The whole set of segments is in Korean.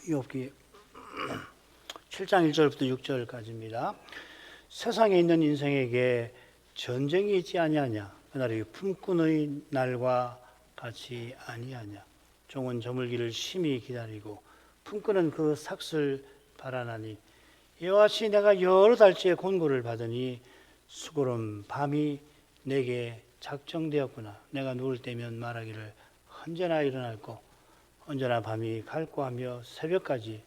욥기 7장 1절부터 6절까지입니다. 세상에 있는 인생에게 전쟁이 있지 아니하냐? 그날이 품꾼의 날과 같이 아니하냐? 종은 저물기를 심히 기다리고 품꾼은 그 삭슬 바라나니 이와 같이 내가 여러 달째 곤고를 받으니 수고로운 밤이 내게 작정되었구나. 내가 누울 때면 말하기를 언제나 일어날고 언제나 밤이 갈고하며 새벽까지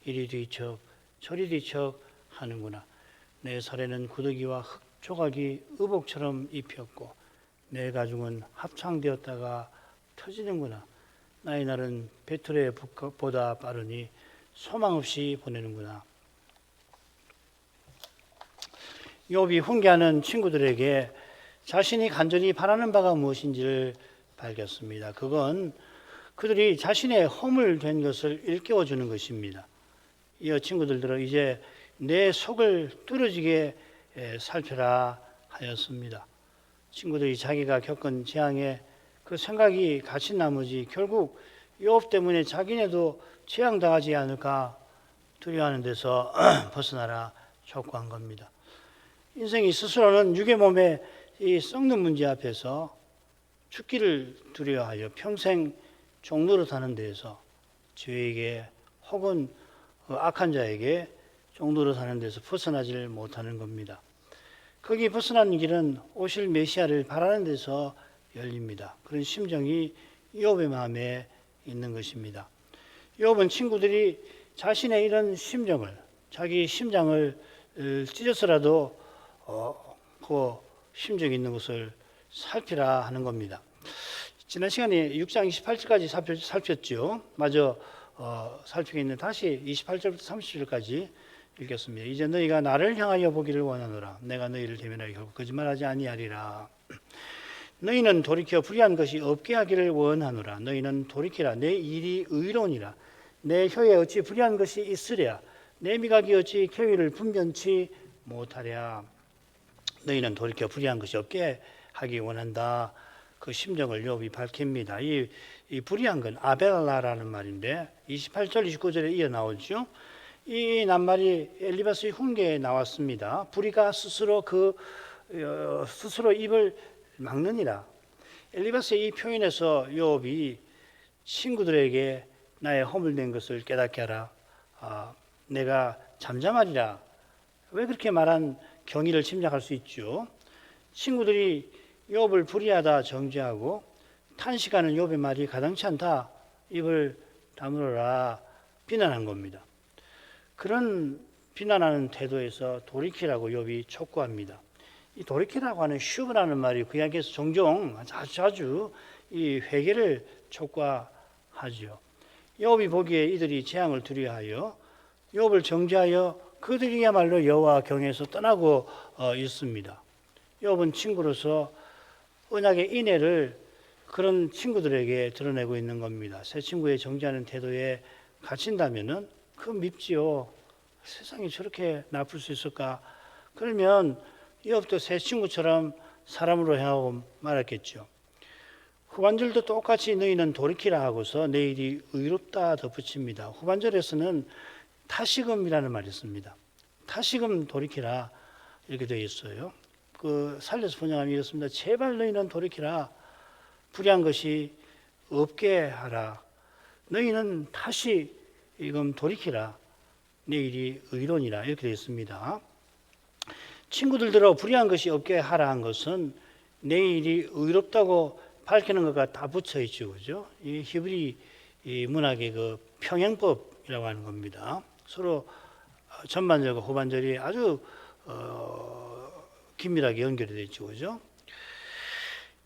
이리 뒤척 저리 뒤척 하는구나. 내 살에는 구더기와 흙 조각이 의복처럼 입혔고 내 가죽은 합창되었다가 터지는구나. 나의 날은 배틀의 보다 빠르니 소망 없이 보내는구나. 욥이 훈계하는 친구들에게 자신이 간절히 바라는 바가 무엇인지를 밝혔습니다. 그건 그들이 자신의 허물된 것을 일깨워 주는 것입니다. 이어 친구들들은 이제 내 속을 뚫어지게 살펴라 하였습니다. 친구들이 자기가 겪은 재앙에 그 생각이 갇힌 나머지 결국 욥 때문에 자기네도 재앙당하지 않을까 두려워하는 데서 벗어나라 촉구한 겁니다. 인생이 스스로는 육의 몸에 이 썩는 문제 앞에서 죽기를 두려워하여 평생 종노릇하는 데에서 죄에게 혹은 악한 자에게 종노릇하는 데서 벗어나질 못하는 겁니다. 거기 벗어나는 길은 오실 메시아를 바라는 데서 열립니다. 그런 심정이 욥의 마음에 있는 것입니다. 욥은 친구들이 자신의 이런 심정을, 자기 심장을 찢어서라도 그 심정이 있는 것을 살피라 하는 겁니다. 지난 시간에 6장 28절까지 살폈죠. 마저 살피고 있는 다시 28절부터 30절까지 읽겠습니다. 이제 너희가 나를 향하여 보기를 원하노라. 내가 너희를 대면하여 결국 거짓말하지 아니하리라. 너희는 돌이켜 불의한 것이 없게 하기를 원하노라. 너희는 돌이키라. 내 일이 의로우니라. 내 혀에 어찌 불의한 것이 있으랴. 내 미각이 어찌 교의를 분변치 못하랴. 너희는 돌이켜 불의한 것이 없게 하기 원한다. 그 심정을 욥이 밝힙니다. 이 불의한 건 아벨라라는 말인데 28절 29절에 이어 나오죠. 이 낱말이 엘리바스의 훈계에 나왔습니다. 불의가 스스로 스스로 입을 막느니라. 엘리바스의 이 표현에서 욥이 친구들에게 나의 허물된 것을 깨닫게 하라. 내가 잠잠하리라. 왜 그렇게 말한 경의를 짐작할 수 있죠. 친구들이 욥을 불의하다 정죄하고 탄식하는 욥의 말이 가당치 않다. 입을 다물어라. 비난한 겁니다. 그런 비난하는 태도에서 돌이키라고 욥이 촉구합니다. 이 돌이키라고 하는 슈브라는 말이 그 이야기에서 종종 자주 이 회개를 촉구하죠. 욥이 보기에 이들이 재앙을 두려워하여 욥을 정죄하여 그들이야말로 여호와 경외에서 떠나고 있습니다. 욥은 친구로서 언약의 인애를 그런 친구들에게 드러내고 있는 겁니다. 새 친구의 정죄하는 태도에 갇힌다면은 그 밉지요. 세상이 저렇게 나쁠 수 있을까? 그러면 욥도 새 친구처럼 사람으로 행하고 말았겠죠. 후반절도 똑같이 너희는 돌이키라 하고서 내일이 의롭다 덧붙입니다. 후반절에서는 다시금이라는 말이 있습니다. 다시금 돌이키라 이렇게 되어 있어요. 살려서 번역하면 이렇습니다. 제발 너희는 돌이키라. 불의한 것이 없게 하라. 너희는 다시 돌이키라. 내일이 의로니라 이렇게 되어 있습니다. 친구들들어 불의한 것이 없게 하라 한 것은 내일이 의롭다고 밝히는 것과 다 붙어 있죠, 그죠? 이 히브리 문학의 그 평행법이라고 하는 겁니다. 서로 전반절과 후반절이 아주 긴밀하게 연결이 되어 있죠, 그죠?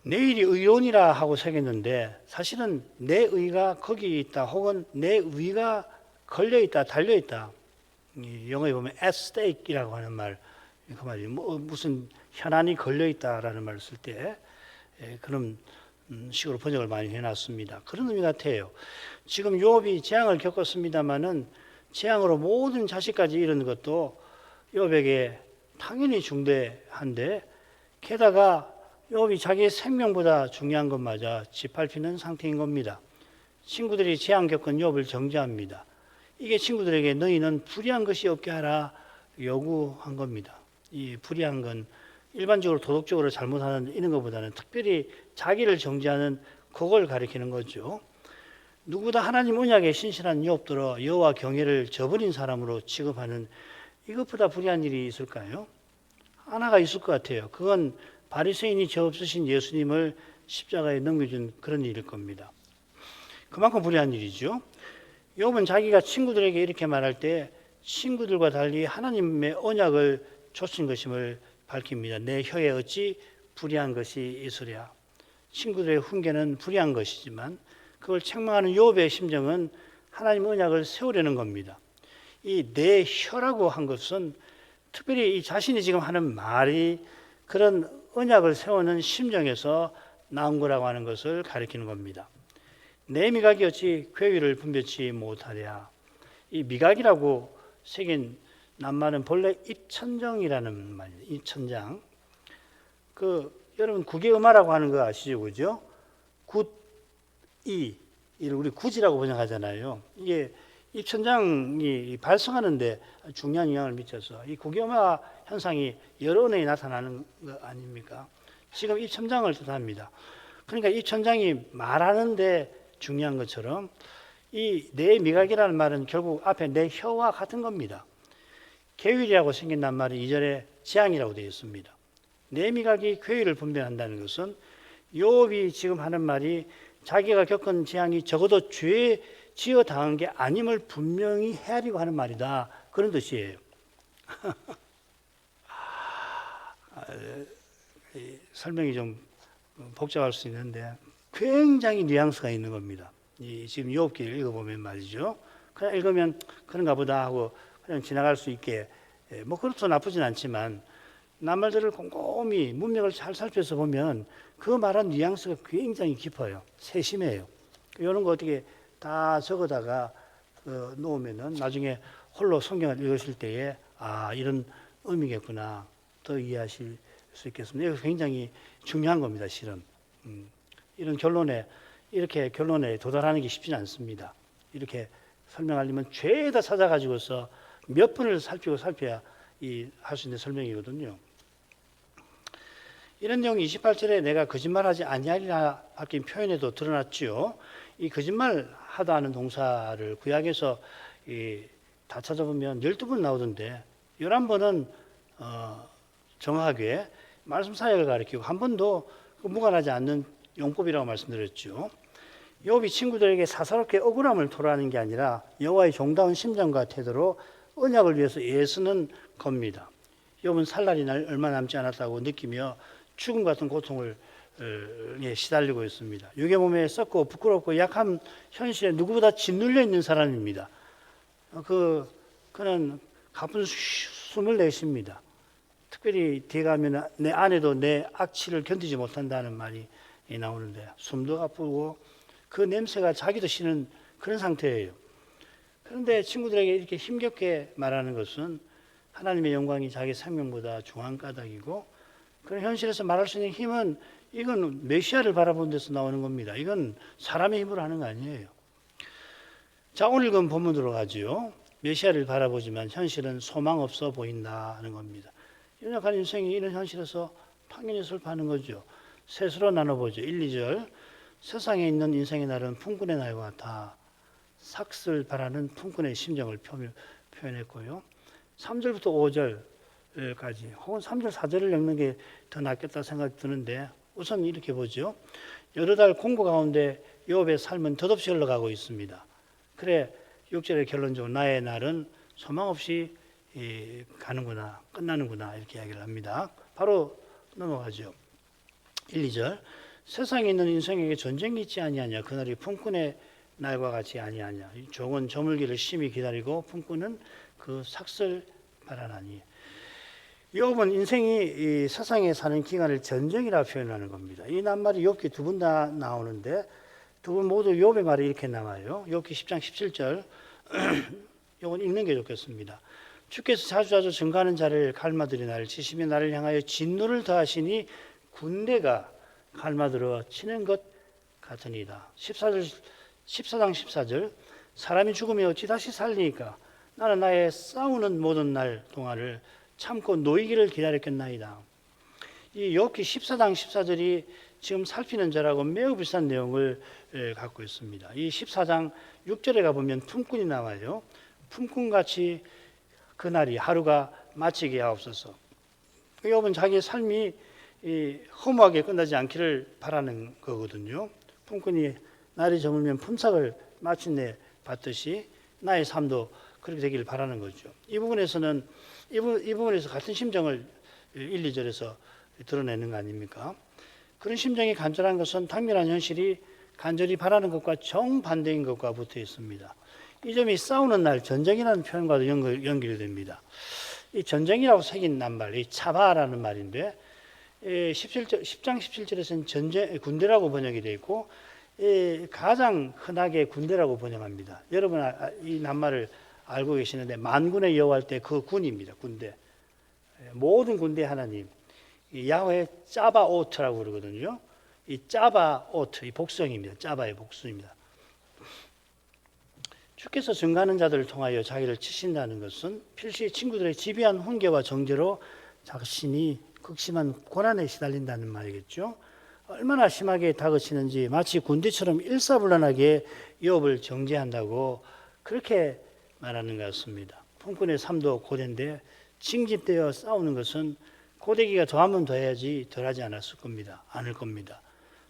내일이 의로우니라 하고 새겼는데 사실은 내 의가 거기 있다 혹은 내 의가 걸려 있다, 달려 있다. 영어에 보면 at stake이라고 하는 말, 그 말이 무슨 현안이 걸려 있다라는 말을 쓸 때 그런 식으로 번역을 많이 해놨습니다. 그런 의미 같아요. 지금 욥이 재앙을 겪었습니다만은 재앙으로 모든 자식까지 잃은 것도 욥에게 당연히 중대한데 게다가 욥이 자기의 생명보다 중요한 것마저 짓밟히는 상태인 겁니다. 친구들이 재앙 겪은 욥을 정죄합니다. 이게 친구들에게 너희는 불의한 것이 없게 하라 요구한 겁니다. 이 불의한 건 일반적으로 도덕적으로 잘못하는 이런 것보다는 특별히 자기를 정죄하는 그걸 가리키는 거죠. 누구보다 하나님 언약에 신실한 욥들어 여호와 경외를 저버린 사람으로 취급하는 이것보다 불의한 일이 있을까요? 하나가 있을 것 같아요. 그건 바리새인이 죄 없으신 예수님을 십자가에 넘겨준 그런 일일 겁니다. 그만큼 불의한 일이죠. 욥은 자기가 친구들에게 이렇게 말할 때 친구들과 달리 하나님의 언약을 좇은 것임을 밝힙니다. 내 혀에 어찌 불의한 것이 있으랴. 친구들의 훈계는 불의한 것이지만 그걸 책망하는 욥의 심정은 하나님의 언약을 세우려는 겁니다. 이 내 혀라고 한 것은 특별히 이 자신이 지금 하는 말이 그런 언약을 세우는 심정에서 나온 거라고 하는 것을 가리키는 겁니다. 내 미각이 어찌 괴위를 분별치 못하랴. 이 미각이라고 새긴 낱말은 본래 입천정이라는 말이에요. 입천장. 여러분 구개음화라고 하는 거 아시죠, 그죠? 우리 굿이라고 번역하잖아요. 이게 입천장이 발성하는데 중요한 영향을 미쳐서 이 구개음화 현상이 여러 언어에 나타나는 거 아닙니까? 지금 입천장을 뜻합니다. 그러니까 입천장이 말하는데 중요한 것처럼 이 내 미각이라는 말은 결국 앞에 내 혀와 같은 겁니다. 괴율이라고 생긴 낱말이 2절에 재앙이라고 되어 있습니다. 내 미각이 괴율을 분별한다는 것은 욥이 지금 하는 말이 자기가 겪은 재앙이 적어도 죄 지어 당한 게 아님을 분명히 헤아리고 하는 말이다. 그런 뜻이에요. 설명이 좀 복잡할 수 있는데 굉장히 뉘앙스가 있는 겁니다. 지금 욥기를 읽어보면 말이죠. 그냥 읽으면 그런가 보다 하고 그냥 지나갈 수 있게 뭐 그렇도 나쁘진 않지만 낱말들을 꼼꼼히 문맥을 잘 살펴서 보면 그 말한 뉘앙스가 굉장히 깊어요. 세심해요. 이런 거 어떻게 다 적어다가 놓으면은 나중에 홀로 성경을 읽으실 때에 이런 의미겠구나 더 이해하실 수 있겠습니다. 이거 굉장히 중요한 겁니다. 실은 이런 이렇게 결론에 도달하는 게 쉽지는 않습니다. 이렇게 설명하려면 죄에다 찾아가지고서 몇 번을 살펴야 할 수 있는 설명이거든요. 이런 내용이 28절에 내가 거짓말하지 아니하리라 바뀐 표현에도 드러났지요. 이 거짓말 하다 하는 동사를 구약에서 다 찾아보면 12번 나오던데 11번은 정확하게 말씀 사역을 가리키고 한 번도 무관하지 않는 용법이라고 말씀드렸죠. 욥이 친구들에게 사사롭게 억울함을 토로하는 게 아니라 여호와의 종다운 심정과 태도로 언약을 위해서 애쓰는 겁니다. 욥은 살 날이 얼마 남지 않았다고 느끼며 죽음 같은 고통을 시달리고 있습니다. 육의 몸에 썩고 부끄럽고 약한 현실에 누구보다 짓눌려 있는 사람입니다. 그는 가쁜 숨을 내쉽니다. 특별히 뒤에 가면 내 아내도 내 악취를 견디지 못한다는 말이 나오는데 숨도 가쁘고 그 냄새가 자기도 싫은 그런 상태예요. 그런데 친구들에게 이렇게 힘겹게 말하는 것은 하나님의 영광이 자기 생명보다 중한 까닭이고 그런 현실에서 말할 수 있는 힘은 이건 메시아를 바라보는 데서 나오는 겁니다. 이건 사람의 힘으로 하는 거 아니에요. 자, 오늘 그 본문 들어가지요. 메시아를 바라보지만 현실은 소망 없어 보인다 하는 겁니다. 연약한 인생이 이런 현실에서 당연히 슬퍼하는 거죠. 셋으로 나눠보죠. 1, 2절. 세상에 있는 인생의 날은 품꾼의 날과 같아. 삭슬 바라는 품꾼의 심정을 표현했고요. 3절부터 5절까지 혹은 3절, 4절을 읽는 게 더 낫겠다 생각이 드는데 우선 이렇게 보죠. 여러 달 공부 가운데 욥의 삶은 덧없이 흘러가고 있습니다. 그래 6절의 결론적으로 나의 날은 소망 없이 가는구나, 끝나는구나 이렇게 이야기를 합니다. 바로 넘어가죠. 1, 2절. 세상에 있는 인생에게 전쟁이 있지 아니하냐. 그날이 품꾼의 날과 같이 아니하냐. 종은 저물기를 심히 기다리고 품꾼은 그 삭슬 바라나니. 욥은 인생이 이 세상에 사는 기간을 전쟁이라 표현하는 겁니다. 이 낱말이 욥기 두 번 다 나오는데 두 분 모두 욥의 말이 이렇게 나와요. 욥기 10장 17절. 이건 읽는 게 좋겠습니다. 주께서 자주자주 증가하는 자를 갈마들이 나를 치시며 나를 향하여 진노를 더하시니 군대가 갈마들어 치는 것 같으니이다. 14장 14절. 사람이 죽으면 어찌 다시 살리니까 나는 나의 싸우는 모든 날 동안을 참고 노이기를 기다렸겠나이다. 이 욥기 14장 14절이 지금 살피는 자라고 매우 비슷한 내용을 갖고 있습니다. 이 14장 6절에 가보면 품꾼이 나와요. 품꾼같이 그날이 하루가 마치게 하옵소서. 욥은 자기의 삶이 허무하게 끝나지 않기를 바라는 거거든요. 품꾼이 날이 저물면 품삯을 마침내 받듯이 나의 삶도 그렇게 되기를 바라는 거죠. 이 부분에서 같은 심정을 1, 2절에서 드러내는 거 아닙니까? 그런 심정이 간절한 것은 당면한 현실이 간절히 바라는 것과 정반대인 것과 붙어 있습니다. 이 점이 싸우는 날, 전쟁이라는 표현과도 연결이 됩니다. 이 전쟁이라고 새긴 낱말, 이 차바라는 말인데 10장 17절에서는 군대라고 번역이 되어 있고 가장 흔하게 군대라고 번역합니다. 여러분 이 낱말을 알고 계시는데 만군의 여호와 할 때 그 군입니다. 군대. 모든 군대 하나님. 야훼 짜바오트라고 그러거든요. 이 짜바오트, 이 복성입니다. 짜바의 복수입니다. 주께서 증거하는 자들을 통하여 자기를 치신다는 것은 필시 친구들의 집요한 훈계와 정죄로 자신이 극심한 고난에 시달린다는 말이겠죠. 얼마나 심하게 다그치는지 마치 군대처럼 일사불란하게 욥을 정죄한다고 그렇게 말하는 것 같습니다. 품꾼의 삶도 고된데 징집되어 싸우는 것은 고되기가 더하면 더해야지 덜하지 않을 겁니다.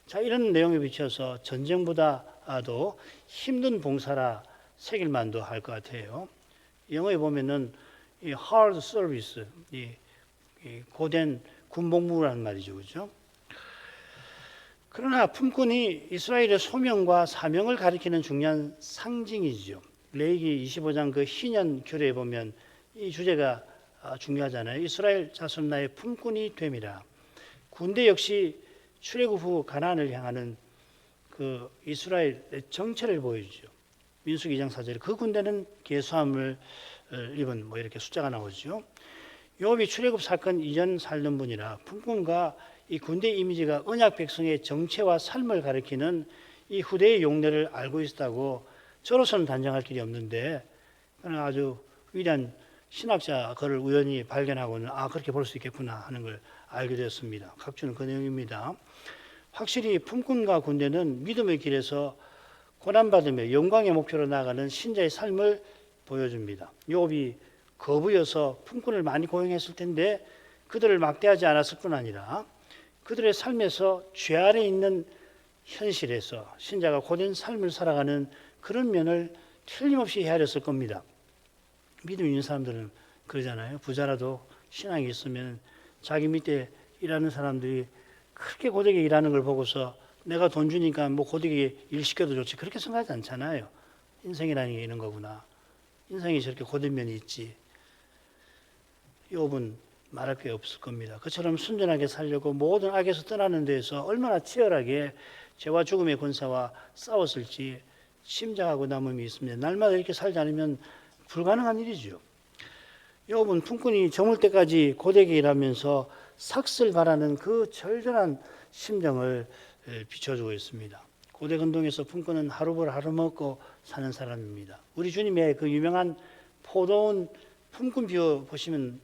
자, 이런 내용에 비춰서 전쟁보다도 힘든 봉사라 새길 만도 할 것 같아요. 영어에 보면은 이 hard service, 이 고된 군복무라는 말이죠, 그렇죠? 그러나 품꾼이 이스라엘의 소명과 사명을 가리키는 중요한 상징이죠. 레위기 25장 그 희년 규례에 보면 이 주제가 중요하잖아요. 이스라엘 자손 나의 품꾼이 됨이라. 군대 역시 출애굽 후 가나안을 향하는 그 이스라엘의 정체를 보여주죠. 민수기 2장 4절에 그 군대는 계수함을 입은 이렇게 숫자가 나오죠. 욥이 출애굽 사건 이전 살던 분이라 품꾼과 이 군대 이미지가 언약 백성의 정체와 삶을 가리키는 이 후대의 용례를 알고 있다고 저로서는 단정할 길이 없는데 아주 위대한 신학자 그를 우연히 발견하고는 그렇게 볼 수 있겠구나 하는 걸 알게 되었습니다. 각주는 그 내용입니다. 확실히 품꾼과 군대는 믿음의 길에서 고난받으며 영광의 목표로 나아가는 신자의 삶을 보여줍니다. 욥이 거부여서 품꾼을 많이 고용했을 텐데 그들을 막대하지 않았을 뿐 아니라 그들의 삶에서 죄 아래 있는 현실에서 신자가 고된 삶을 살아가는 그런 면을 틀림없이 헤아렸을 겁니다. 믿음 있는 사람들은 그러잖아요. 부자라도 신앙이 있으면 자기 밑에 일하는 사람들이 그렇게 고되게 일하는 걸 보고서 내가 돈 주니까 고되게 일 시켜도 좋지 그렇게 생각하지 않잖아요. 인생이라는 게 이런 거구나. 인생이 저렇게 고된 면이 있지. 욥은 말할 게 없을 겁니다. 그처럼 순전하게 살려고 모든 악에서 떠나는 데에서 얼마나 치열하게 죄와 죽음의 권세와 싸웠을지 심장하고 남음이 있습니다. 날마다 이렇게 살지 않으면 불가능한 일이죠. 욥은 품꾼이 저물 때까지 고되게 일하면서 삭슬 바라는 그 절절한 심정을 비춰주고 있습니다. 고대 근동에서 품꾼은 하루벌 하루 먹고 사는 사람입니다. 우리 주님의 그 유명한 포도원 품꾼 비유 보시면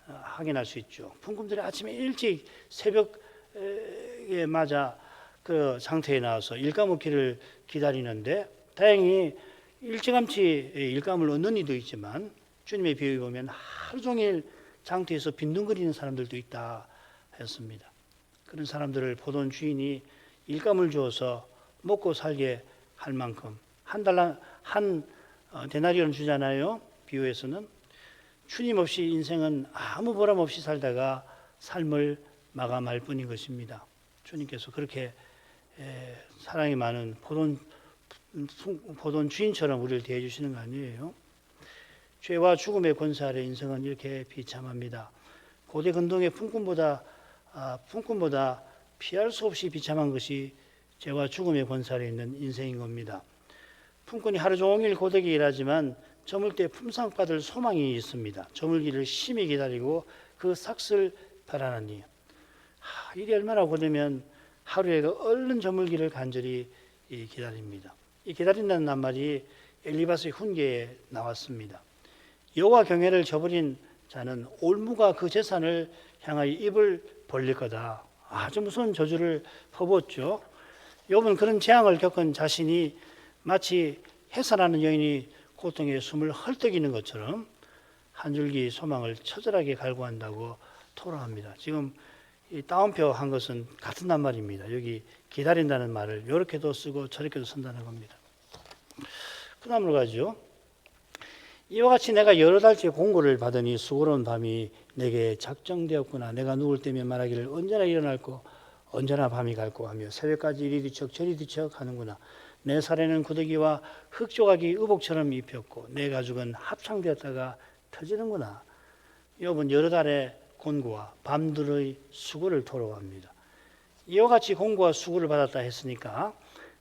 확인할 수 있죠. 품꾼들이 아침에 일찍 새벽에 맞아 그 장터에 나와서 일감 얻기를 기다리는데 다행히 일찌감치 일감을 얻는 이도 있지만 주님의 비유에 보면 하루 종일 장터에서 빈둥거리는 사람들도 있다 했습니다. 그런 사람들을 보던 주인이 일감을 주어서 먹고 살게 할 만큼 한 데나리온을 주잖아요. 비유에서는 주님 없이 인생은 아무 보람 없이 살다가 삶을 마감할 뿐인 것입니다. 주님께서 그렇게 사랑이 많은 보던 주인처럼 우리를 대해 주시는 거 아니에요? 죄와 죽음의 권세 아래 인생은 이렇게 비참합니다. 고대 근동의 품꾼보다 피할 수 없이 비참한 것이 죄와 죽음의 권세 아래 있는 인생인 겁니다. 품꾼이 하루 종일 고되게 일하지만 저물 때 품상받을 소망이 있습니다. 저물기를 심히 기다리고 그 삭슬 바라나니 일이 얼마나 고되면 하루에 얼른 저물기를 간절히 기다립니다. 이 기다린다는 낱말이 엘리바스의 훈계에 나왔습니다. 여호와 경외를 저버린 자는 올무가 그 재산을 향하여 입을 벌릴 거다. 아주 무서운 저주를 퍼부었죠. 욥은 그런 재앙을 겪은 자신이 마치 해산하는 여인이 고통에 숨을 헐떡이는 것처럼 한 줄기 소망을 처절하게 갈구한다고 토로합니다. 지금 이 따옴표 한 것은 같은 낱말입니다. 여기 기다린다는 말을 이렇게도 쓰고 저렇게도 쓴다는 겁니다. 그 다음으로 가죠. 이와 같이 내가 여러 달째 공고를 받으니 수고로운 밤이 내게 작정되었구나. 내가 누울 때면 말하기를 언제나 일어날고 언제나 밤이 갈고 하며 새벽까지 이리 뒤척 저리 뒤척 하는구나. 내 살에는 구더기와 흙조각이 의복처럼 입혔고 내 가죽은 합창되었다가 터지는구나. 욥은 여러 달의 곤고와 밤들의 수고를 토로합니다. 이와 같이 공고와 수고를 받았다 했으니까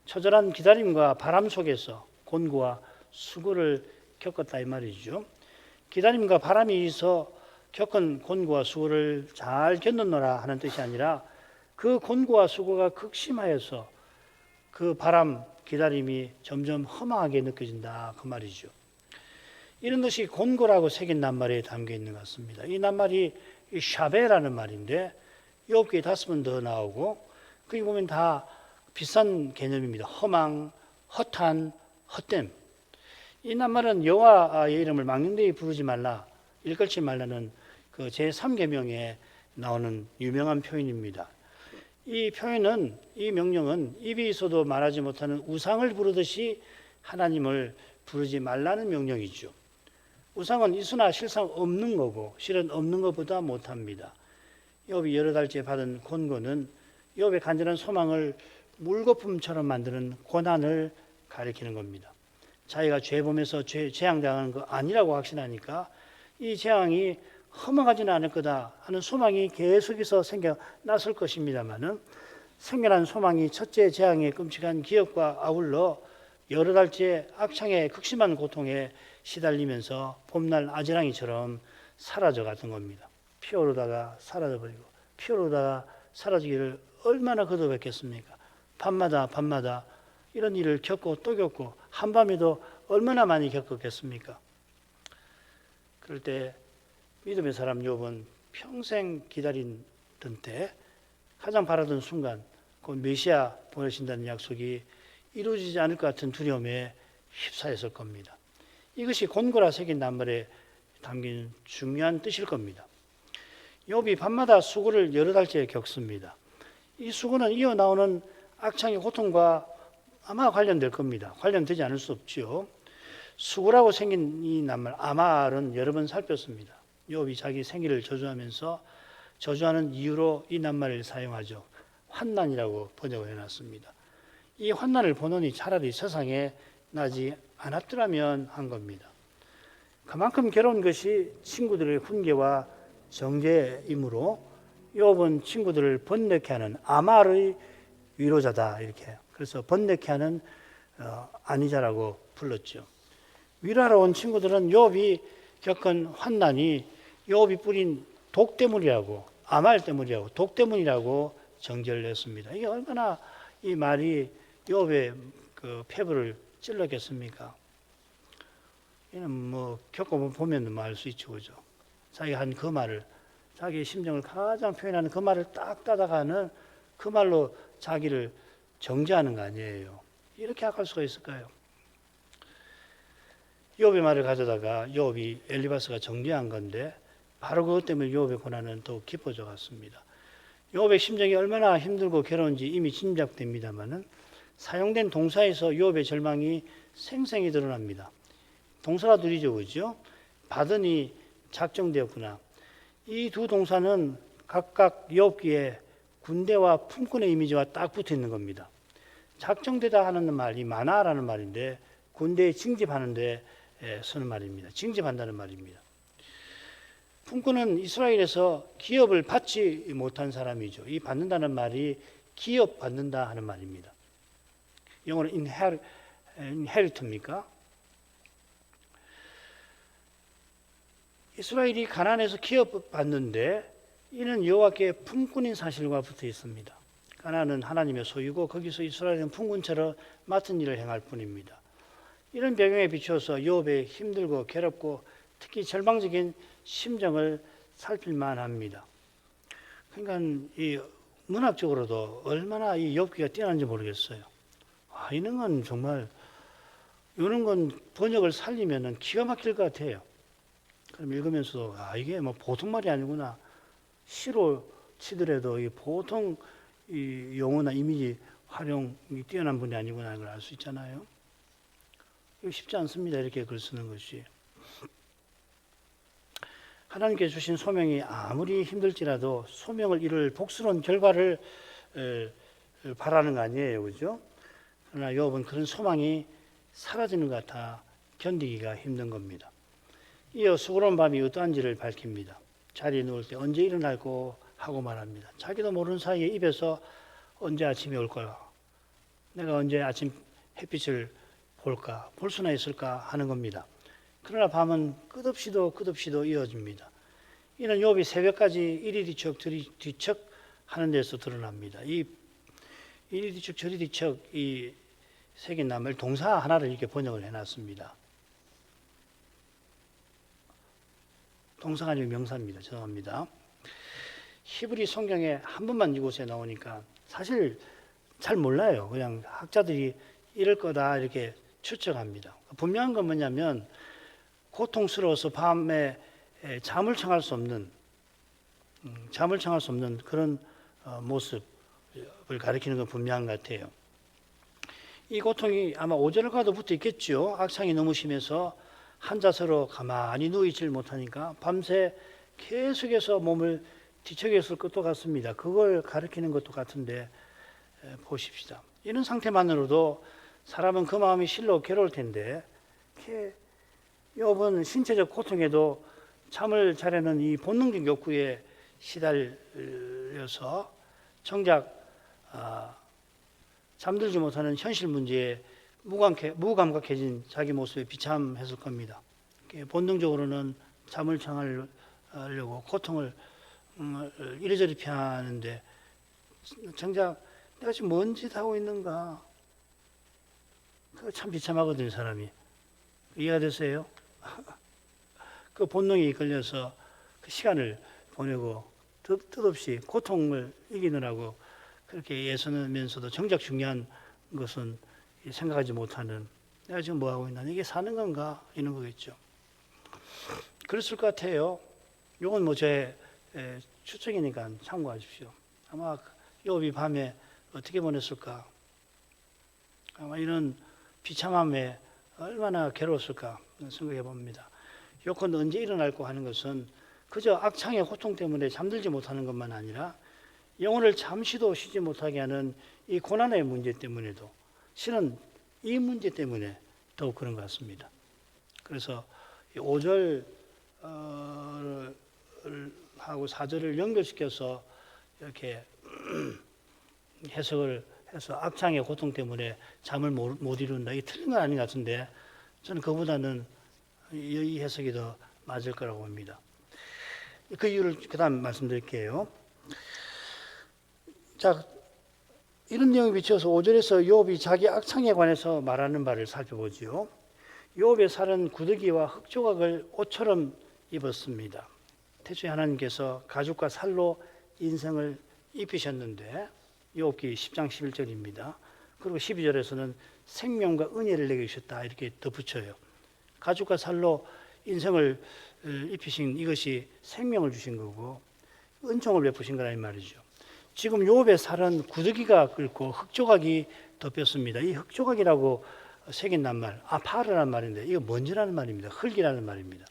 처절한 기다림과 바람 속에서 곤고와 수고를 겪었다 이 말이죠. 기다림과 바람이 있어 겪은 곤고와 수고를 잘 견뎠노라 하는 뜻이 아니라 그 곤고와 수고가 극심하여서 그 바람 기다림이 점점 허망하게 느껴진다 그 말이죠. 이런 것이 곤고라고 새긴 낱말에 담겨 있는 것 같습니다. 이 낱말이 샤베라는 말인데 7개 5번 더 나오고 거기 보면 다 비슷한 개념입니다. 허망, 허탄, 헛됨. 이 낱말은 여호와의 이름을 망령되이 부르지 말라, 일컬지 말라는 그 제3계명에 나오는 유명한 표현입니다. 이 표현은, 이 명령은 입이 있어도 말하지 못하는 우상을 부르듯이 하나님을 부르지 말라는 명령이죠. 우상은 있으나 실상 없는 거고 실은 없는 것보다 못합니다. 욥이 여러 달째 받은 곤고는 욥의 간절한 소망을 물거품처럼 만드는 고난을 가리키는 겁니다. 자기가 죄범에서 재앙당하는 거 아니라고 확신하니까 이 재앙이 허망하지는 않을 거다 하는 소망이 계속해서 생겨났을 것입니다만은 생겨난 소망이 첫째 재앙의 끔찍한 기억과 아울러 여러 달째 악창의 극심한 고통에 시달리면서 봄날 아지랑이처럼 사라져 갔던 겁니다. 피어오르다가 사라져버리고 피어오르다가 사라지기를 얼마나 거듭했겠습니까? 밤마다 이런 일을 겪고 또 겪고 한밤에도 얼마나 많이 겪었겠습니까? 그럴 때 믿음의 사람 욥은 평생 기다리던 때 가장 바라던 순간 그 메시아 보내신다는 약속이 이루어지지 않을 것 같은 두려움에 휩싸였을 겁니다. 이것이 곤고라 새긴 낱말에 담긴 중요한 뜻일 겁니다. 욥이 밤마다 수고를 여러 달째 겪습니다. 이 수고는 이어나오는 악창의 고통과 아마 관련될 겁니다. 관련되지 않을 수 없죠. 수고라고 생긴 이 낱말 아말은 여러 번 살폈습니다. 욥이 자기 생일을 저주하면서 저주하는 이유로 이 낱말을 사용하죠. 환난이라고 번역을 해놨습니다. 이 환난을 보노니 차라리 세상에 나지 않았더라면 한 겁니다. 그만큼 괴로운 것이 친구들의 훈계와 정죄이므로 욥은 친구들을 번뇌케 하는 아말의 위로자다 이렇게. 그래서 번뇌케 하는 안위자라고 불렀죠. 위로하러 온 친구들은 욥이 겪은 환난이 욥이 뿌린 독 때문이라고, 아말 때문이라고, 독 때문이라고 정죄를 냈습니다. 이게 얼마나 이 말이 욥의 그 폐부를 찔렀겠습니까? 이는 뭐 겪어보면 알 수 있죠, 그죠? 자기가 한 그 말을, 자기의 심정을 가장 표현하는 그 말을 딱 따다가는 그 말로 자기를 정죄하는 거 아니에요. 이렇게 악할 수가 있을까요? 욥의 말을 가져다가 욥이 엘리바스가 정죄한 건데 바로 그것 때문에 욥의 고난은 더욱 깊어져 갔습니다. 욥의 심정이 얼마나 힘들고 괴로운지 이미 짐작됩니다만은 사용된 동사에서 욥의 절망이 생생히 드러납니다. 동사가 둘이죠, 그죠? 받으니 작정되었구나. 이 두 동사는 각각 욥기에 군대와 품꾼의 이미지와 딱 붙어 있는 겁니다. 작정되다 하는 말이 마나라는 말인데 군대에 징집하는데 쓰는 말입니다. 징집한다는 말입니다. 품꾼은 이스라엘에서 기업을 받지 못한 사람이죠. 이 받는다는 말이 기업 받는다 하는 말입니다. 영어로 inherit입니까? 이스라엘이 가나안에서 기업 받는데 이는 여호와께 품꾼인 사실과 붙어 있습니다. 가나안은 하나님의 소유고 거기서 이스라엘은 품꾼처럼 맡은 일을 행할 뿐입니다. 이런 배경에 비추어서 욥의 힘들고 괴롭고 특히 절망적인 심정을 살필만 합니다. 그러니까 이 문학적으로도 얼마나 이 욥기가 뛰어난지 모르겠어요. 이런 건 정말 이런 건 번역을 살리면은 기가 막힐 것 같아요. 그럼 읽으면서도 이게 뭐 보통 말이 아니구나. 시로 치더라도 이 보통 이 용어나 이미지 활용이 뛰어난 분이 아니구나 하는 걸 알 수 있잖아요. 이거 쉽지 않습니다. 이렇게 글 쓰는 것이. 하나님께 주신 소명이 아무리 힘들지라도 소명을 이룰 복스러운 결과를 바라는 거 아니에요. 그죠? 그러나 욥은 그런 소망이 사라지는 것 같아 견디기가 힘든 겁니다. 이어 수고로운 밤이 어떠한지를 밝힙니다. 자리에 누울 때 언제 일어날고 하고 말합니다. 자기도 모르는 사이에 입에서 언제 아침이 올 거야. 내가 언제 아침 햇빛을 볼까, 볼 수나 있을까 하는 겁니다. 그러나 밤은 끝없이도 이어집니다. 이는 욥이 새벽까지 이리 뒤척 저리 뒤척 하는 데서 드러납니다. 이 이리 뒤척 저리 뒤척 이 새긴 나물 동사 하나를 이렇게 번역을 해놨습니다. 동사가 아니고 명사입니다. 죄송합니다. 히브리 성경에 한 번만 이곳에 나오니까 사실 잘 몰라요. 그냥 학자들이 이럴 거다 이렇게 추측합니다. 분명한 건 뭐냐면 고통스러워서 밤에 잠을 청할 수 없는 그런 모습을 가리키는 건 분명한 것 같아요. 이 고통이 아마 오절과도 붙어 있겠죠. 악창이 너무 심해서 한자세로 가만히 누워있질 못하니까 밤새 계속해서 몸을 뒤척였을 것도 같습니다. 그걸 가리키는 것도 같은데 보십시다. 이런 상태만으로도 사람은 그 마음이 실로 괴로울 텐데 욥은 신체적 고통에도 잠을 자려는 이 본능적 욕구에 시달려서 정작 잠들지 못하는 현실 문제에 무감각해진 자기 모습에 비참했을 겁니다. 본능적으로는 잠을 청하려고 고통을 이리저리 피하는데 정작 내가 지금 뭔 짓 하고 있는가? 그거 참 비참하거든요, 사람이. 이해가 되세요? 그 본능에 이끌려서 그 시간을 보내고 뜻없이 고통을 이기느라고 그렇게 애쓰면서도 정작 중요한 것은 생각하지 못하는 내가 지금 뭐 하고 있나? 이게 사는 건가? 이런 거겠죠. 그랬을 것 같아요. 이건 뭐 제 추측이니까 참고하십시오. 아마 욥이 밤에 어떻게 보냈을까? 아마 이런 비참함에 얼마나 괴로웠을까 생각해 봅니다. 욥은 언제 일어날고 하는 것은 그저 악창의 고통 때문에 잠들지 못하는 것만 아니라 영혼을 잠시도 쉬지 못하게 하는 이 고난의 문제 때문에도 실은 이 문제 때문에 더욱 그런 것 같습니다. 그래서 5절 하고 4절을 연결시켜서 이렇게 해석을 해서 악창의 고통 때문에 잠을 못 이룬다. 이게 틀린 건 아닌 것 같은데 저는 그보다는 이 해석이 더 맞을 거라고 봅니다. 그 이유를 그 다음 말씀드릴게요. 자, 이런 내용에 비춰서 5절에서 욥이 자기 악창에 관해서 말하는 바를 살펴보지요. 욥의 살은 구더기와 흙조각을 옷처럼 입었습니다. 태초에 하나님께서 가죽과 살로 인생을 입히셨는데 욥기 10장 11절입니다. 그리고 12절에서는 생명과 은혜를 내게 주셨다 이렇게 덧붙여요. 가죽과 살로 인생을 입히신 이것이 생명을 주신 거고 은총을 베푸신 거라는 말이죠. 지금 욥의 살은 구더기가 끓고 흙조각이 덮였습니다. 이 흙조각이라고 새긴 낱말, 파르라는 말인데 이거 먼지라는 말입니다. 흙이라는 말입니다.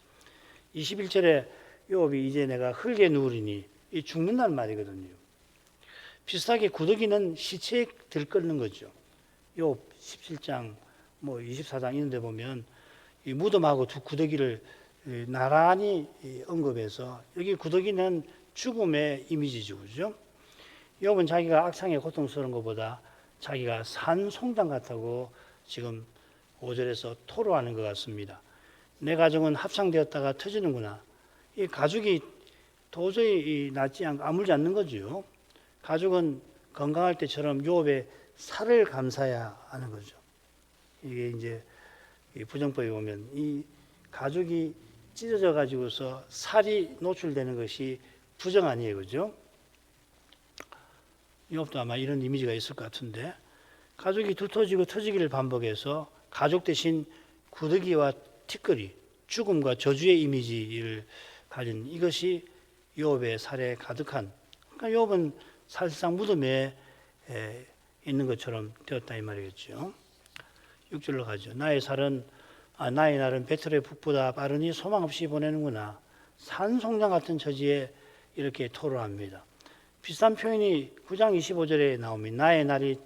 21절에 욥이 이제 내가 흙에 누우리니 이 죽는다는 말이거든요. 비슷하게 구더기는 시체에 들끓는 거죠. 욥 17장, 24장 이런 데 보면 이 무덤하고 두 구더기를 나란히 언급해서 여기 구더기는 죽음의 이미지죠. 그죠? 욥은 자기가 악창에 고통스러운 것보다 자기가 산 송장 같다고 지금 5절에서 토로하는 것 같습니다. 내 가정은 합창되었다가 터지는구나. 이 가죽이 도저히 아물지 않는 거죠. 가죽은 건강할 때처럼 욥의 살을 감싸야 하는 거죠. 이게 이제 이 부정법에 보면 이 가죽이 찢어져 가지고서 살이 노출되는 것이 부정 아니에요, 그죠? 이것도 아마 이런 이미지가 있을 것 같은데, 가죽이 두터지고 터지기를 반복해서 가죽 대신 구더기와 티끌이, 죽음과 저주의 이미지를 가진 이것이 욥의 살에 가득한, 그러니까 욥은 사실상 무덤에 있는 것처럼 되었다 이 말이겠죠. 6절로 가죠. 나의 날은 배틀의 북보다 빠르니 소망 없이 보내는구나. 산송장 같은 처지에 이렇게 토로합니다. 비슷한 표현이 9장 25절에 나옵니다. 나의 날이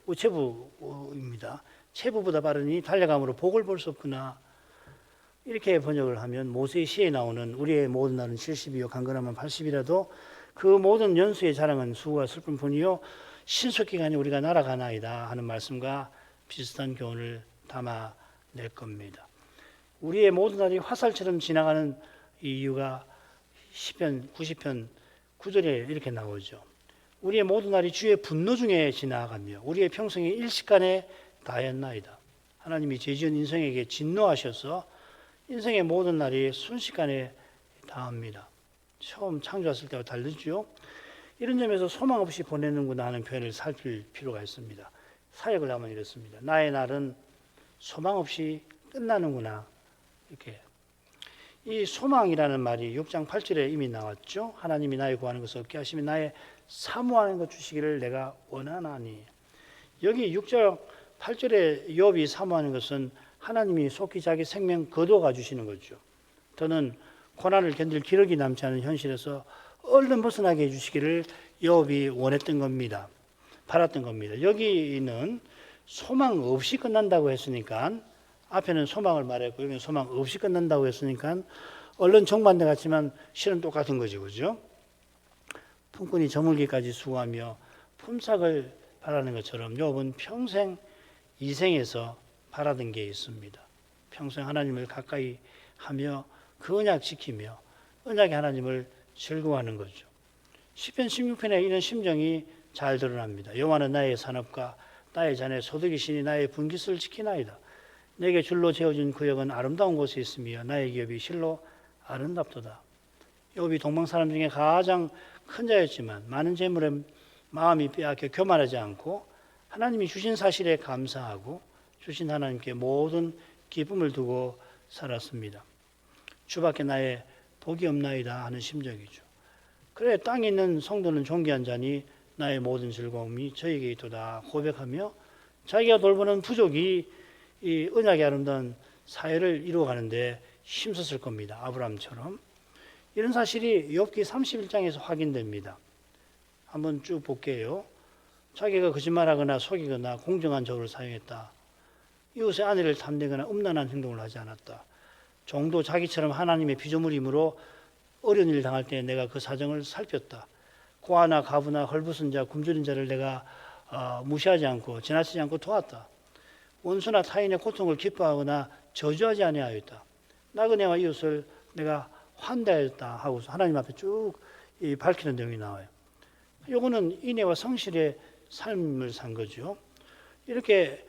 우체부입니다. 체부보다 빠르니 달려감으로 복을 볼 수 없구나. 이렇게 번역을 하면 모세의 시에 나오는 우리의 모든 날은 70이요 강건하면 80이라도 그 모든 연수의 자랑은 수고와 슬픈 뿐이요 신속기간에 우리가 날아가나이다 하는 말씀과 비슷한 교훈을 담아낼 겁니다. 우리의 모든 날이 화살처럼 지나가는 이유가 시편 90편 9절에 이렇게 나오죠. 우리의 모든 날이 주의 분노 중에 지나가며 우리의 평생이 일시간에 다했나이다. 하나님이 죄지은 인생에게 진노하셔서 인생의 모든 날이 순식간에 다합니다. 처음 창조했을 때와 다르죠. 이런 점에서 소망 없이 보내는구나 하는 표현을 살필 필요가 있습니다. 사역을 하면 이렇습니다. 나의 날은 소망 없이 끝나는구나. 이렇게. 이 소망이라는 말이 6장 8절에 이미 나왔죠. 하나님이 나의 구하는 것을 얻게 하시면 나의 사모하는 것 주시기를 내가 원하나니. 여기 6장 8절에 욥이 사모하는 것은 하나님이 속히 자기 생명 거두어 주시는 거죠. 더는 고난을 견딜 기력이 남지 않은 현실에서 얼른 벗어나게 해주시기를 욥이 원했던 겁니다. 바랐던 겁니다. 여기는 소망 없이 끝난다고 했으니까, 앞에는 소망을 말했고 여기는 소망 없이 끝난다고 했으니까 얼른 정반대 같지만 실은 똑같은 거죠, 그죠? 품꾼이 저물기까지 수고하며 품삯을 바라는 것처럼 욥은 평생 이생에서 바라던 게 있습니다. 평생 하나님을 가까이 하며 그 언약 지키며 언약의 하나님을 즐거워하는 거죠. 시편 16편에 이런 심정이 잘 드러납니다. 여호와는 나의 산업과 나의 잔의 소득이시니 나의 분깃을 지키나이다. 내게 줄로 재어진 구역은 아름다운 곳에 있으며 나의 기업이 실로 아름답도다. 욥이 동방 사람 중에 가장 큰 자였지만 많은 재물에 마음이 빼앗겨 교만하지 않고 하나님이 주신 사실에 감사하고 주신 하나님께 모든 기쁨을 두고 살았습니다. 주밖에 나의 복이 없나이다 하는 심정이죠. 그래 땅에 있는 성도는 존귀한 자니 나의 모든 즐거움이 저에게 있도다 고백하며 자기가 돌보는 부족이 이 언약의 아름다운 사회를 이루어가는데 힘썼을 겁니다. 아브라함처럼. 이런 사실이 욥기 31장에서 확인됩니다. 한번 쭉 볼게요. 자기가 거짓말하거나 속이거나 공정한 저울을 사용했다. 이웃의 아내를 탐내거나 음란한 행동을 하지 않았다. 종도 자기처럼 하나님의 피조물이므로 어려운 일을 당할 때 내가 그 사정을 살폈다. 고아나 가부나 헐벗은 자, 굶주린 자를 내가 무시하지 않고 지나치지 않고 도왔다. 원수나 타인의 고통을 기뻐하거나 저주하지 아니하였다. 나그네와 이웃을 내가 환대하였다 하고서 하나님 앞에 쭉 밝히는 내용이 나와요. 요거는 인애와 성실의 삶을 산 거죠. 이렇게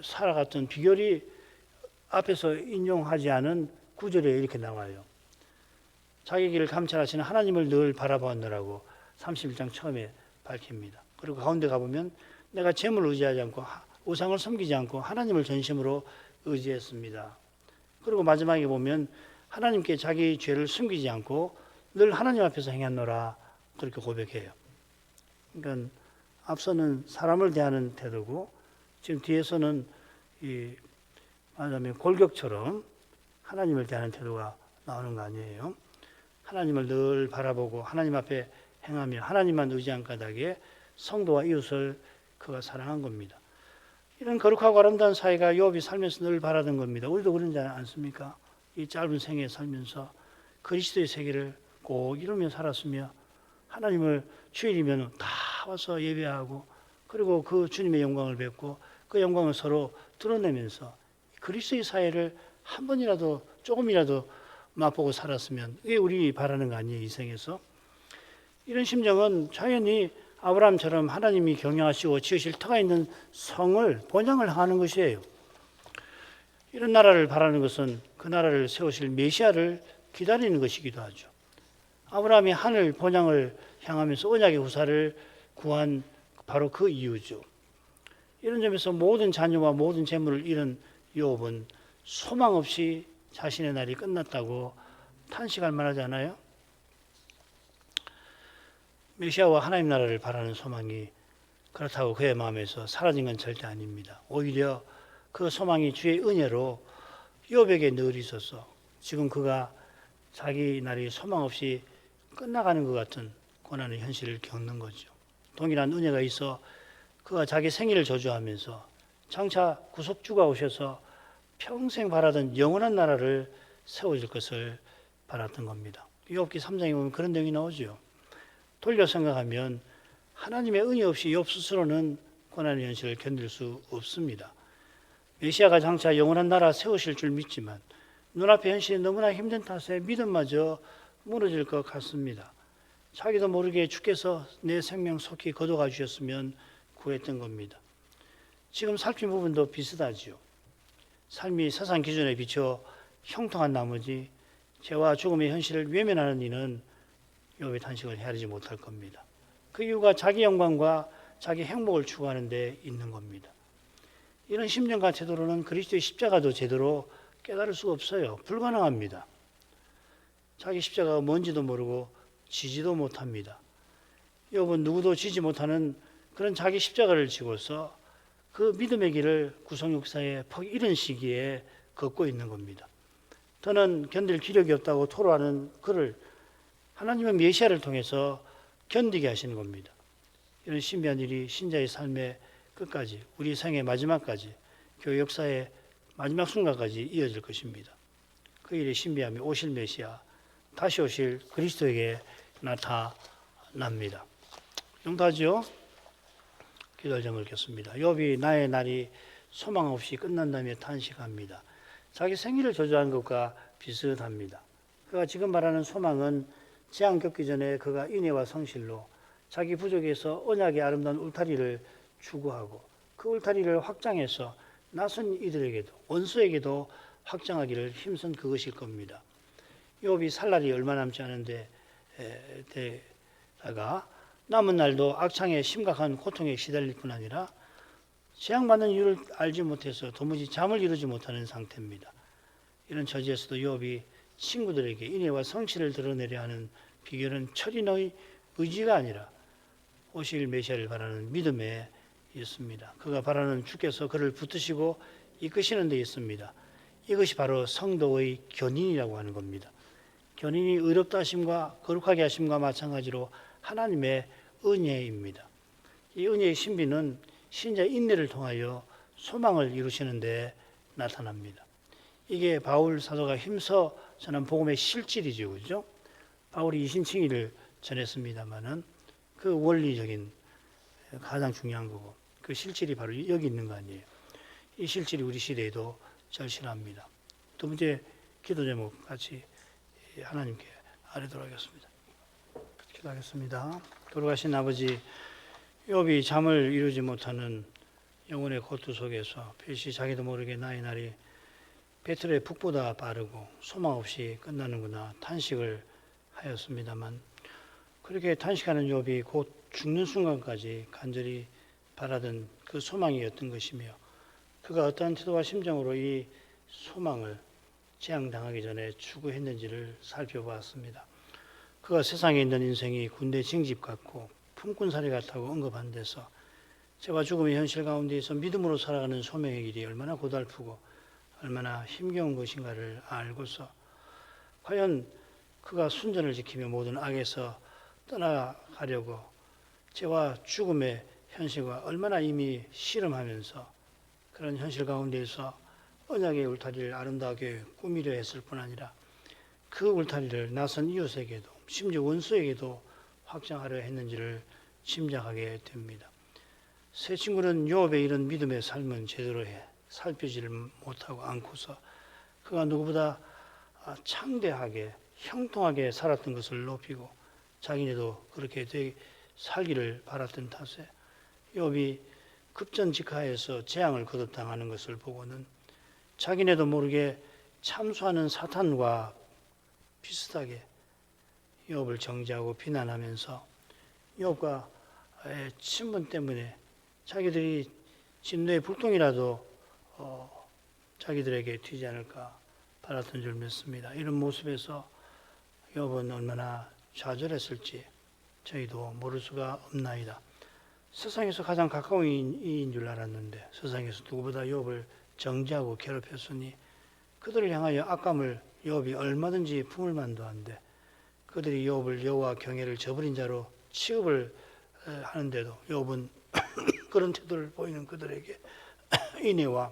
살아갔던 비결이 앞에서 인용하지 않은 구절에 이렇게 나와요. 자기 길을 감찰하시는 하나님을 늘 바라보느라고 31장 처음에 밝힙니다. 그리고 가운데 가보면 내가 재물을 의지하지 않고 우상을 섬기지 않고 하나님을 전심으로 의지했습니다. 그리고 마지막에 보면 하나님께 자기 죄를 숨기지 않고 늘 하나님 앞에서 행했노라 그렇게 고백해요. 그러니까 앞서는 사람을 대하는 태도고 지금 뒤에서는 말하자면 골격처럼 하나님을 대하는 태도가 나오는 거 아니에요. 하나님을 늘 바라보고 하나님 앞에 행하며 하나님만 의지한 까닭에 성도와 이웃을 그가 사랑한 겁니다. 이런 거룩하고 아름다운 사이가 욥이 살면서 늘 바라던 겁니다. 우리도 그런지 않습니까? 이 짧은 생에 살면서 그리스도의 세계를 꼭 이루며 살았으며 하나님을 주일이면 다 와서 예배하고 그리고 그 주님의 영광을 뵙고 그 영광을 서로 드러내면서 그리스도의 사회를 한 번이라도 조금이라도 맛보고 살았으면 이게 우리 바라는 거 아니에요, 이 생에서. 이런 심정은 자연히 아브라함처럼 하나님이 경영하시고 지으실 터가 있는 성을 본향을 하는 것이에요. 이런 나라를 바라는 것은 그 나라를 세우실 메시아를 기다리는 것이기도 하죠. 아브라함이 하늘 본향을 향하면서 언약의 후사를 구한 바로 그 이유죠. 이런 점에서 모든 자녀와 모든 재물을 잃은 욥은 소망 없이 자신의 날이 끝났다고 탄식할 만하지 않아요? 메시아와 하나님 나라를 바라는 소망이 그렇다고 그의 마음에서 사라진 건 절대 아닙니다. 오히려 그 소망이 주의 은혜로 욥에게 늘 있어서 지금 그가 자기 날이 소망 없이 끝나가는 것 같은 고난의 현실을 겪는 거죠. 동일한 은혜가 있어 그가 자기 생일을 저주하면서 장차 구속주가 오셔서 평생 바라던 영원한 나라를 세워줄 것을 바랐던 겁니다. 욥기 3장에 보면 그런 내용이 나오죠. 돌려 생각하면 하나님의 은혜 없이 욥 스스로는 고난의 현실을 견딜 수 없습니다. 메시아가 장차 영원한 나라 세우실 줄 믿지만 눈앞의 현실이 너무나 힘든 탓에 믿음마저 무너질 것 같습니다. 자기도 모르게 주께서 내 생명 속히 거둬가 주셨으면 구했던 겁니다. 지금 살핀 부분도 비슷하지요. 삶이 세상 기준에 비춰 형통한 나머지 죄와 죽음의 현실을 외면하는 이는 욥의 탄식을 헤아리지 못할 겁니다. 그 이유가 자기 영광과 자기 행복을 추구하는 데 있는 겁니다. 이런 심정과 태도로는 그리스도의 십자가도 제대로 깨달을 수가 없어요. 불가능합니다. 자기 십자가가 뭔지도 모르고 지지도 못합니다. 욥은 누구도 지지 못하는 그런 자기 십자가를 지고서 그 믿음의 길을 구속 역사의 퍽 이른 시기에 걷고 있는 겁니다. 더는 견딜 기력이 없다고 토로하는 그를 하나님은 메시아를 통해서 견디게 하시는 겁니다. 이런 신비한 일이 신자의 삶의 끝까지, 우리 생의 마지막까지, 교회 역사의 마지막 순간까지 이어질 것입니다. 그 일의 신비함이 오실 메시아, 다시 오실 그리스도에게 나타납니다. 정도하죠? 기도할 점을 읽겠습니다. 욥이 나의 날이 소망 없이 끝난다며 탄식합니다. 자기 생일을 저주한 것과 비슷합니다. 그가 지금 말하는 소망은 재앙 겪기 전에 그가 인애와 성실로 자기 부족에서 언약의 아름다운 울타리를 추구하고 그 울타리를 확장해서 낯선 이들에게도 원수에게도 확장하기를 힘쓴 그것일 겁니다. 욥이 살 날이 얼마 남지 않은데 다가 남은 날도 악창에 심각한 고통에 시달릴 뿐 아니라 재앙받는 이유를 알지 못해서 도무지 잠을 이루지 못하는 상태입니다. 이런 처지에서도 욥이 친구들에게 인애와 성실을 드러내려 하는 비결은 철인의 의지가 아니라 오실 메시아를 바라는 믿음에 있습니다. 그가 바라는 주께서 그를 붙드시고 이끄시는 데 있습니다. 이것이 바로 성도의 견인이라고 하는 겁니다. 견인이 의롭다 하심과 거룩하게 하심과 마찬가지로 하나님의 은혜입니다. 이 은혜의 신비는 신자의 인내를 통하여 소망을 이루시는 데 나타납니다. 이게 바울 사도가 힘써 전한 복음의 실질이죠. 그죠? 바울이 이신칭의를 전했습니다마는 그 원리적인 가장 중요한 거고 그 실질이 바로 여기 있는 거 아니에요. 이 실질이 우리 시대에도 절실합니다. 두 번째 기도 제목 같이 하나님께 아뢰도록 하겠습니다. 기도하겠습니다. 돌아가신 아버지, 욥이 잠을 이루지 못하는 영혼의 고통 속에서 필시 자기도 모르게 나의 날이 배틀의 북보다 빠르고 소망 없이 끝나는구나 탄식을 하였습니다만 그렇게 탄식하는 욥이 곧 죽는 순간까지 간절히 바라던 그 소망이었던 것이며 그가 어떠한 태도와 심정으로 이 소망을 재앙당하기 전에 추구했는지를 살펴보았습니다. 그가 세상에 있는 인생이 군대 징집 같고 품꾼살이 같다고 언급한 데서 죄와 죽음의 현실 가운데에서 믿음으로 살아가는 소명의 길이 얼마나 고달프고 얼마나 힘겨운 것인가를 알고서 과연 그가 순전을 지키며 모든 악에서 떠나가려고 죄와 죽음의 현실과 얼마나 이미 씨름하면서 그런 현실 가운데에서 언약의 울타리를 아름다우게 꾸미려 했을 뿐 아니라 그 울타리를 낯선 이웃에게도 심지어 원수에게도 확장하려 했는지를 짐작하게 됩니다. 세 친구는 욥의 이런 믿음의 삶은 제대로 살피지를 못하고 않고서 그가 누구보다 창대하게 형통하게 살았던 것을 높이고 자기네도 그렇게 살기를 바랐던 탓에 욥이 급전직하에서 재앙을 거듭당하는 것을 보고는 자기네도 모르게 참수하는 사탄과 비슷하게 욥을 정죄하고 비난하면서 욥과 친분 때문에 자기들이 진노의 불똥이라도 자기들에게 튀지 않을까 바랐던 줄 믿습니다. 이런 모습에서 욥은 얼마나 좌절했을지 저희도 모를 수가 없나이다. 세상에서 가장 가까운 이인 줄 알았는데 세상에서 누구보다 욥을 정죄하고 괴롭혔으니 그들을 향하여 악감을 욥이 얼마든지 품을 만도 한데 그들이 욥을 여호와 경외를 저버린 자로 취급을 하는데도 욥은 그런 태도를 보이는 그들에게 인애와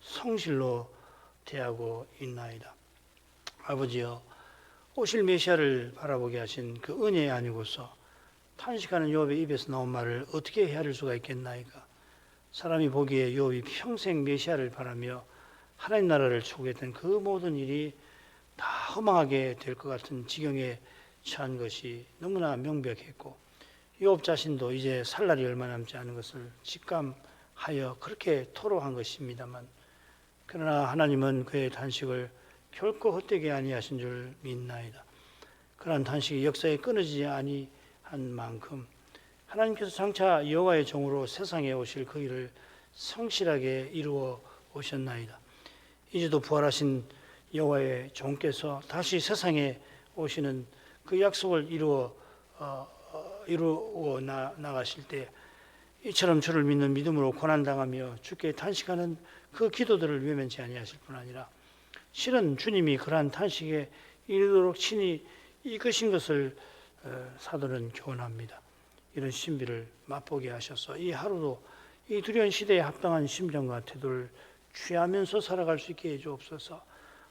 성실로 대하고 있나이다. 아버지여, 오실 메시아를 바라보게 하신 그 은혜 아니고서 탄식하는 욥의 입에서 나온 말을 어떻게 헤아릴 수가 있겠나이까. 사람이 보기에 욥이 평생 메시아를 바라며 하나님 나라를 추구했던 그 모든 일이 다 허망하게 될 것 같은 지경에 처한 것이 너무나 명백했고 욥 자신도 이제 살 날이 얼마 남지 않은 것을 직감하여 그렇게 토로한 것입니다만, 그러나 하나님은 그의 탄식을 결코 헛되게 아니하신 줄 믿나이다. 그러한 탄식이 역사에 끊어지지 아니한 만큼 하나님께서 장차 여호와의 종으로 세상에 오실 그 일을 성실하게 이루어 오셨나이다. 이제도 부활하신 여호와의 종께서 다시 세상에 오시는 그 약속을 이루어 나가실 때 이처럼 주를 믿는 믿음으로 고난당하며 주께 탄식하는 그 기도들을 외면치 아니하실 뿐 아니라 실은 주님이 그러한 탄식에 이르도록 친히 이끄신 것을 사도는 교훈합니다. 이런 신비를 맛보게 하셔서 이 하루도 이 두려운 시대에 합당한 심정과 태도를 취하면서 살아갈 수 있게 해주옵소서.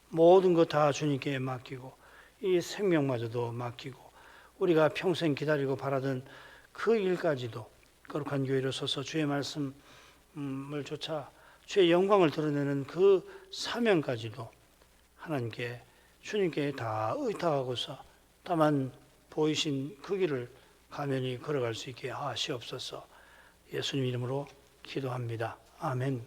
모든 것 다 주님께 맡기고 이 생명마저도 맡기고 우리가 평생 기다리고 바라던 그 일까지도 거룩한 교회로 서서 주의 말씀을 쫓아 주의 영광을 드러내는 그 사명까지도 하나님께 주님께 다 의탁하고서 다만 보이신 그 길을 가면히 걸어갈 수 있게 하시옵소서. 예수님 이름으로 기도합니다. 아멘.